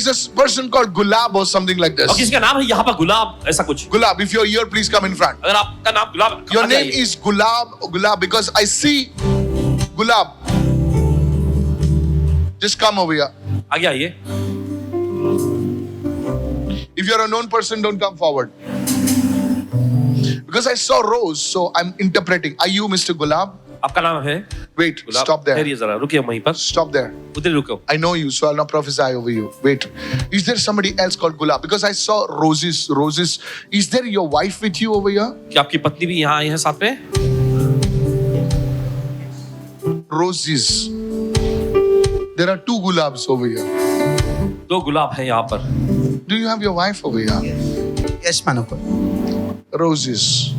is a person called Gulab or something like और this. किसी का नाम है यहाँ पर गुलाब, ऐसा कुछ. Gulab, if you're here, please come in front. अगर आपका नाम गुलाब, Your आगे name आइए. is Gulab, because I see Gulab. Just come over here. आगे आइए. If you're a known person, don't come forward. Because I saw Rose, so I'm interpreting. Are you Mr. Gulab? आपका नाम है Wait, gulab. stop there. ठहरिए जरा, रुकिए वहीं पर. Stop there. उधर रुको. I know you, so I'll not prophesy over you. Wait. Is there somebody else called Gulab? Because I saw roses. Is there your wife with you over here? क्या आपकी पत्नी भी यहाँ आई है साथ में? Roses. There are 2 Gulabs over here. 2 गुलाब हैं यहाँ पर. Do you have your wife over here? Yes, man of God. Roses.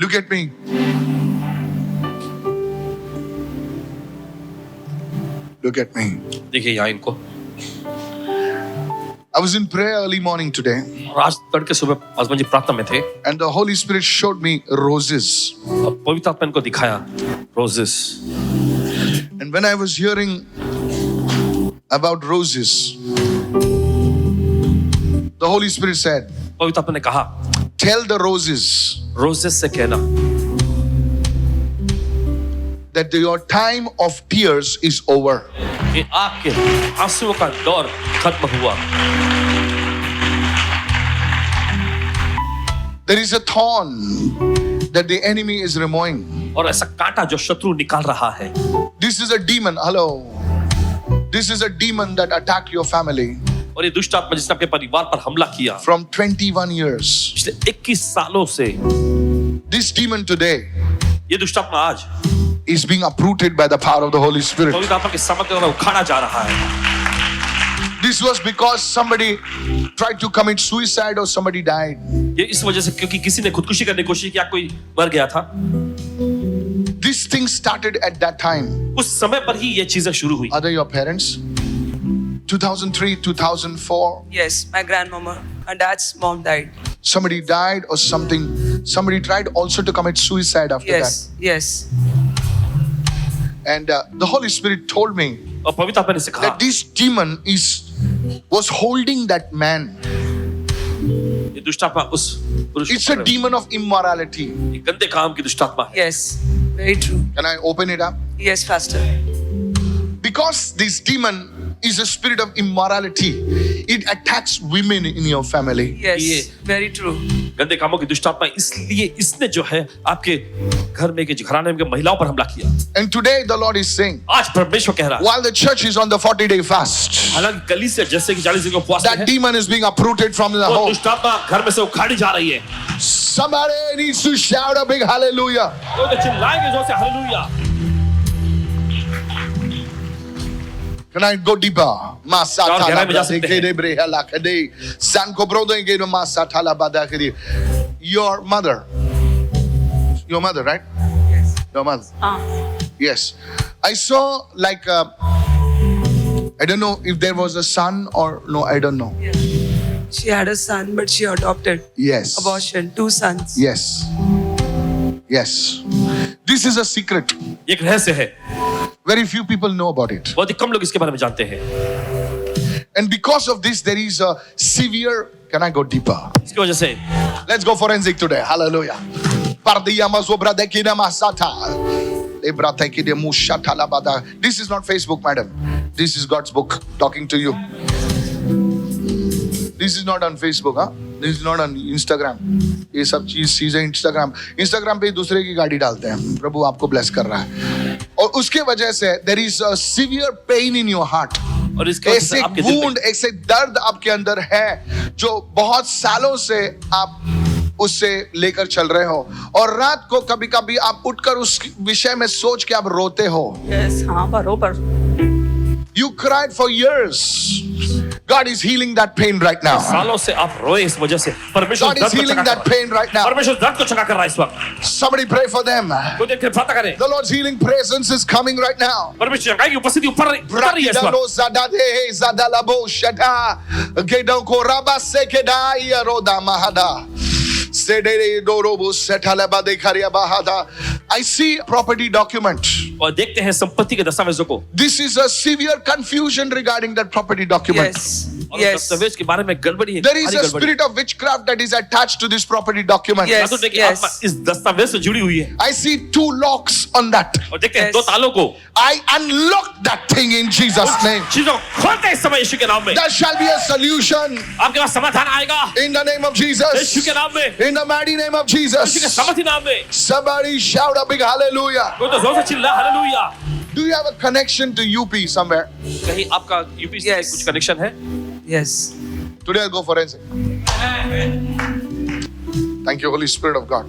Look at me. Look at me. देखिए यहाँ इनको. I was in prayer early morning today, और आज तड़के सुबह आसमान जी प्रार्थना में थे. and the Holy Spirit showed me roses. और पवित्र आत्मा इनको दिखाया roses. And when I was hearing about roses, the Holy Spirit said, पवित्र आत्मा ने कहा tell the roses रोजेस से कहना that your time of tears is over. कि आपके आंसुओं का दौर खत्म हुआ. There is a thorn that the enemy is removing. और ऐसा कांटा जो शत्रु निकाल रहा है. This is a demon. Hello. This is a demon that attacked your family और ये दुष्ट आत्मा जिसने आपके परिवार पर हमला किया from 21 years. पिछले 21 सालों से. This demon today ये दुष्ट आत्मा आज is being uprooted by the power of the Holy Spirit. पवित्र आत्मा के सामर्थ्य द्वारा उखाड़ा जा रहा है. This was because somebody tried to commit suicide or somebody died. ये इस वजह से क्योंकि किसी ने खुदकुशी करने की कोशिश की या कोई मर गया था. This thing started at that time. उस समय पर ही ये चीजें शुरू हुई. Are they your parents? 2003, 2004. Yes, my grandmama. My dad's mom died. Somebody died or something. Somebody tried also to commit suicide after Yes, yes. that. And the Holy Spirit told me और पवित्र आत्मा ने से कहा that this demon was holding that man. ये दुष्ट आत्मा उस पुरुष It's a को demon of immorality. ये गंदे काम की दुष्ट आत्मा है. Yes, very true. Can I open it up? Yes, Pastor. Because this demon is a spirit of immorality, it attacks women in your family. Yes, very true. गंदे कामों की दुष्ट आत्मा, इसलिए इसने जो है आपके घर में के घराने में के महिलाओं पर हमला किया. And today the Lord is saying, आज परमेश्वर कह रहा है, while the church is on the 40-day fast, हालांकि कलीसिया जैसे कि 40 दिन का उपवास that है, demon is being uprooted from the वो home. दुष्ट आत्मा घर में से उखाड़ी जा रही है. Somebody needs to shout a big hallelujah. कोई तो चिल्लाएंगे जोर से hallelujah. Can I go deeper? और गहराई में जा सकते हैं. Your mother, right? Yes. Your mother. Ah. Yes. I saw like I don't know if there was a son or no, I don't know. Yeah. She had a son, but she adopted. Yes. Abortion, 2 sons. Yes. Yes. This is a secret. ये एक रहस्य है. Very few people know about it. बहुत ही कम लोग इसके बारे में जानते हैं. And because of this, there is a severe. Can I go deeper? इसकी वजह से Let's go forensic today. Hallelujah. This is not Facebook, madam. This is God's book talking to you. This is not on Facebook, huh? This is not on Instagram. ये सब चीजें Instagram पे ही दूसरे की गाड़ी डालते हैं. प्रभु आपको bless कर रहा है. और उसके वजह से there is a severe pain in your heart. और इसके वजह से ऐसे आपके दिल में wound, ऐसे दर्द आपके अंदर है जो बहुत सालों से आप उससे लेकर चल रहे हो और रात को कभी-कभी आप उठकर उस विषय में सोच के आप रोते हो. Yes, हाँ, बरोबर. You cried for years. God is healing that pain right now. सालों से आप रोए इस वजह से. परमेश्वर God is healing that pain right now. परमेश्वर दर्द को चंगा कर रहा है इस वक्त. Somebody pray for them. कोई देख के प्रार्थना करे. The Lord's healing presence is coming right now. परमेश्वर चंगाई की उपस्थिति ऊपर रही है इस वक्त. Brakidalo zadade zadalabo shada gedon koraba sekedai roda mahada. I see property document. और देखते हैं संपत्ति के दस्तावेजों को This is a severe confusion regarding that property document. Yes. और Yes. दस्तावेज के बारे में गड़बड़ी है There is भारी a गड़बड़ी। spirit of witchcraft that is attached to this property document. Yes. जादू की Yes. आत्मा इस दस्तावेज से जुड़ी हुई है I see 2 locks on that. और देखते हैं Yes. दो तालों को I unlock that thing in Jesus' name. चीजों को खोलते हैं इस समय यीशु के नाम में There shall be a solution आपके पास समाधान आएगा in the name of Yeshu Jesus. के नाम में In the mighty name of यीशु के Jesus. समर्थी नाम में Somebody shout a big hallelujah. कोई तो जोर से चिल्ला hallelujah Do you have a connection to UP somewhere? कहीं आपका यूपी से Yes. कुछ कनेक्शन है Yes. Today I'll go forensic. Thank you, Holy Spirit of God.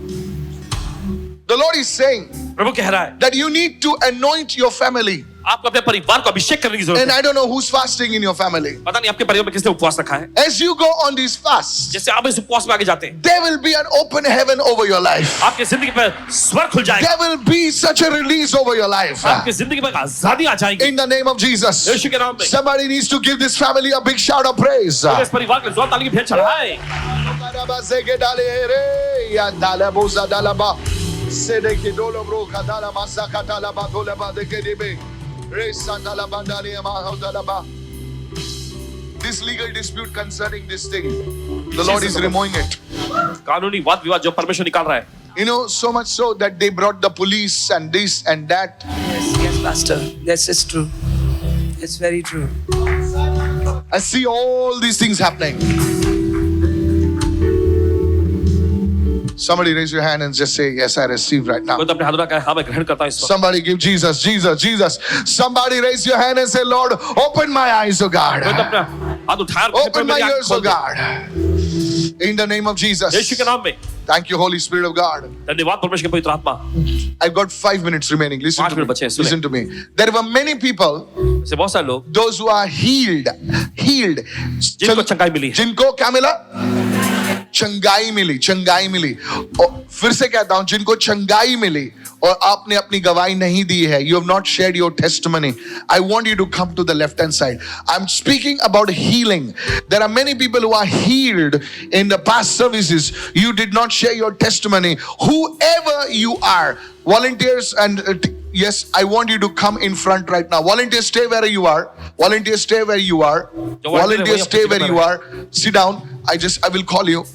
The Lord is saying प्रभु कह रहा है that you need to anoint your family. आपको अपने परिवार को अभिषेक करने की जरूरत And है I don't know who's fasting in your family. पता नहीं आपके परिवार में किसने उपवास रखा है As you go on this fast, जैसे आप इस उपवास में आगे जाते हैं there will be an open heaven over your life. आपकी जिंदगी पर स्वर खुल जाएगा There will be such a release over your life. आपकी जिंदगी पर आजादी आ जाएगी In the name of Jesus. यीशु के नाम में Somebody needs to give this family a big shout of praise. तो इस परिवार के जोर ताली की भेंट चढ़ाए This legal dispute concerning this thing, the Lord is removing it. कानूनी वाद विवाद जो परमेश्वर निकाल रहा है You know, so much so that they brought the police and this and that. Yes, yes, Pastor. This is true. It's very true. I see all these things happening. Somebody raise your hand and just say, yes, I receive right now. कोई तो अपने हाथ उठाकर हाँ मैं ग्रहण करता हूँ इस वक्त Somebody give Jesus, Jesus, Jesus. Somebody raise your hand and say, Lord, open my eyes, oh God. कोई तो अपना हाथ उठाया और Open my मेरी आँख ears, oh खोल दे। God. In the name of Yeshu Jesus. के नाम में Thank you, Holy Spirit of God. धन्यवाद परमेश्वर के पवित्र आत्मा I've got 5 minutes remaining. Listen 5 to me. Minute बचे हैं, सुने। Listen to me. There were many people, से बहुत सारे लोग those who are healed. जिनको चंगाई मिली है जिनको क्या मिला? चंगाई मिली, चंगाई मिली। और फिर से कहता हूं, जिनको चंगाई मिली और आपने अपनी गवाही नहीं दी है, you have not shared your testimony, I want you to come to the left hand side. I'm speaking about healing. There are many people who are healed in the past services. You did not share your testimony. Whoever you are, volunteers and yes, I want you to come in front right now. Volunteers, stay where you are. Volunteers, stay where you are. Volunteers, stay where you are. Sit down. I will call you.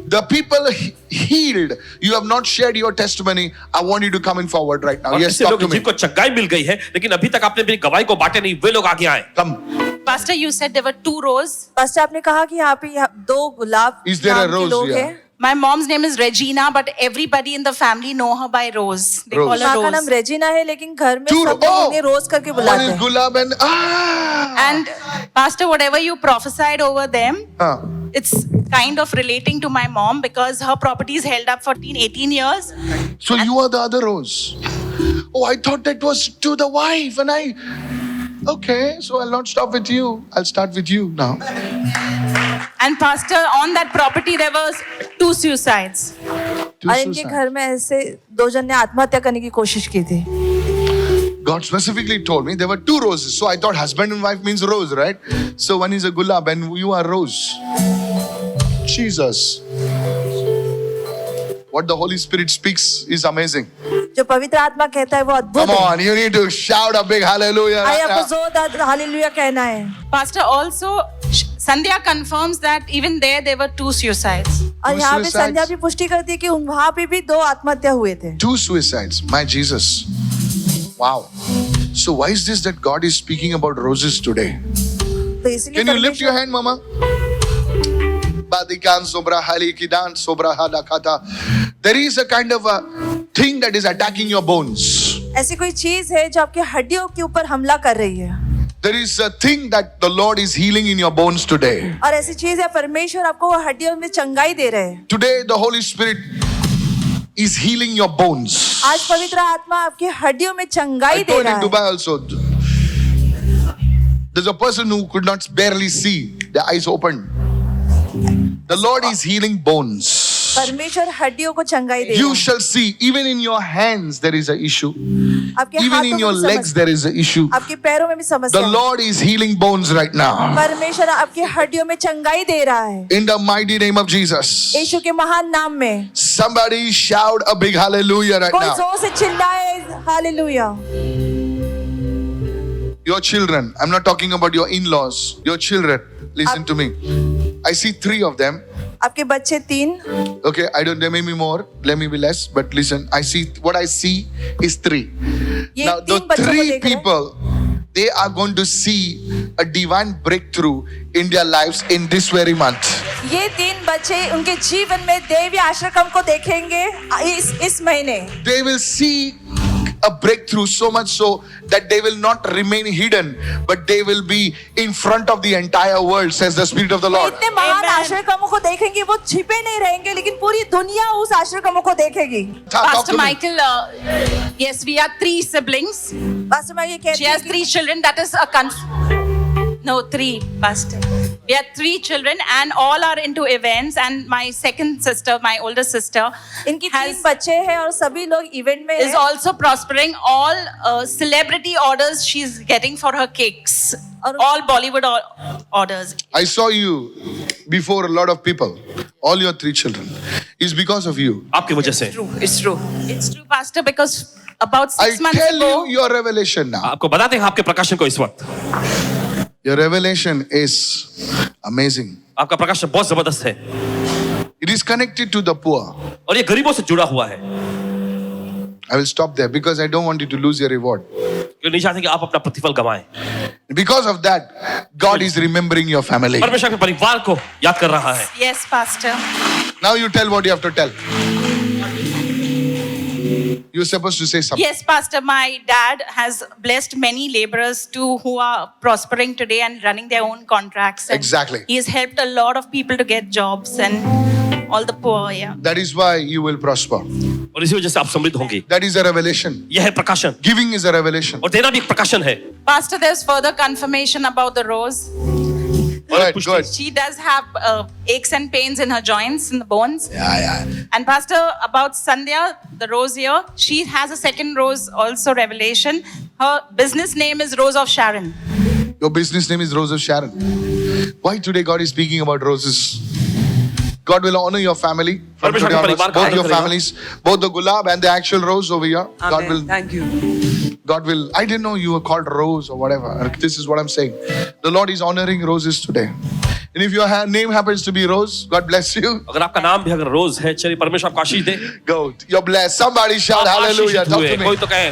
The people healed, you have not shared your testimony. I want you to come in forward right now. और Yes, ऐसे talk लोग to me. जिनको चंगाई मिल गई है लेकिन अभी तक आपने अपनी गवाही को बांटे नहीं वे लोग आगे आए Come. Pastor, you said there were 2 rows. Pastor आपने कहा कि यहाँ पे 2 गुलाब Is there a नाम के rose लोग here? हैं। My mom's name is Regina, but everybody in the family know her by Rose. They Rose. call her माँ का Rose. नाम रेजिना है लेकिन घर में 2 सब लोग उन्हें रोज करके One बुलाते is हैं। Gulab and And Pastor, whatever you prophesied over them, Huh. it's kind of relating to my mom because her property is held up for 18 years. So you are the other rose. Oh, I thought that was to the wife, and I. Okay, so I'll not stop with you. I'll start with you now. And Pastor, on that property there was 2 suicides. Two और इनके suicides. घर में ऐसे 2 जन ने आत्महत्या करने की कोशिश की थी। God specifically told me there were 2 roses. So I thought husband and wife means rose, right? So one is a gulab and you are rose. Jesus. What the Holy Spirit speaks is amazing. जो पवित्र आत्मा कहता है वो अद्भुत Come है। on, you need to shout a big hallelujah. आइए right आपको now. जोरदार हालेलुया कहना है। Pastor, also Sandhya confirms that even there were 2 suicides. और Two यहाँ पे suicides. संध्या भी पुष्टि करती है कि वहाँ पे भी 2 आत्महत्या हुए थे। 2 suicides. My Jesus. Wow. So why is this that God is speaking about roses today? तो इसलिए Can you lift your परमेश्वर- hand, Mama? Badikan sobra hali kidan sobra halakata. There is a kind of a thing that is attacking your bones. ऐसी कोई चीज है जो आपके हड्डियों के ऊपर हमला कर रही है। There is a thing that the Lord is healing in your bones today. और ऐसी चीज है परमेश्वर आपको वो हड्डियों में चंगाई दे रहे हैं। Today the Holy Spirit is healing your bones. आज पवित्र आत्मा आपकी हड्डियों में I चंगाई दे told रहा in है। Dubai also. There's a person who could not barely see, the eyes open. The Lord is healing bones. परमेश्वर हड्डियों को चंगाई दे रहा You है। shall see, even in your hands there is an issue. आपके Even हाथों in में your भी legs समस्या- there is an issue. आपके पैरों में भी The समस्या है। Lord is healing bones right now. परमेश्वर आपकी हड्डियों में चंगाई दे रहा है In the mighty name of Jesus. यीशु के महान नाम में। Somebody shout a big hallelujah right कोई now. जोर से चिल्लाए hallelujah. Your children, I'm not talking about your in-laws, your children, listen to me. I see 3 of them. आपके बच्चे 3, Okay, I don't, there may be more, let me be less, but listen, what I see is 3. ये Now, the 3 बच्चों को 3 देख रहे हैं। people, they are going to see a divine breakthrough in their lives in this very month. ये 3 बच्चे उनके जीवन में देवी आश्रम को देखेंगे इस महीने। They will see a breakthrough so much so that they will not remain hidden, but they will be in front of the entire world, says the Spirit of the Lord. इतने महान Amen. आश्रमों को देखेंगे, वो छिपे नहीं रहेंगे, लेकिन पूरी दुनिया उस आश्रमों को देखेगी। Talk Pastor to me. Michael, yes, we are 3 siblings. बस मैं ये कहती She has हूँ 3 children. That is a no 3, Pastor. We have 3 children, and all are into events. And my second sister, my older sister, इनकी 3 has बच्चे हैं और सभी लोग इवेंट में is हैं। also prospering. All celebrity orders she's getting for her cakes. और- All Bollywood orders. I saw you before a lot of people, all your 3 children. It's because of you. आपकी वजह से True. It's true. It's true, Pastor, because about 6 I months tell ago, you your revelation now. आपको बताते हैं आपके प्रकाशन को इस वक्त Your revelation is amazing. आपका प्रकाशन बहुत जबरदस्त है It is connected to the poor. और ये गरीबों से जुड़ा हुआ है I will stop there because I don't want you to lose your reward. क्योंकि नहीं चाहते कि आप अपना प्रतिफल गंवाएं Because of that, God is remembering your family. परमेश्वर के परिवार को याद कर रहा है yes, Pastor. Now you tell what you have to tell. You're supposed to say something. Yes, Pastor, my dad has blessed many laborers too who are prospering today and running their own contracts. And Exactly. He has helped a lot of people to get jobs and all the poor, yeah. That is why you will prosper. और इसी वजह से आप समृद्ध होंगे That is a revelation. यह है प्रकाशन Giving is a revelation. और देना भी एक प्रकाशन है Pastor, there's further confirmation about the rose. All right, push good. She does have aches and pains in her joints, in the bones. Yeah. And Pastor, about Sandhya, the rose here, she has a second rose, also revelation. Her business name is Rose of Sharon. Your business name is Rose of Sharon. Why today God is speaking about roses? God will honor your family. From परमेश्वर today के onwards, परिवार का both आदर your करेगा। families, both the gulab and the actual rose over here. Amen. Thank you. God will. I didn't know you were called Rose or whatever. This is what I'm saying. The Lord is honoring roses today. And if your name happens to be Rose, God bless you. अगर आपका नाम भी अगर रोज है चलिए परमेश्वर आपको आशीष दे Go. You're blessed. Somebody shout आप hallelujah. आशीषित Talk हुए to कोई me. तो कहे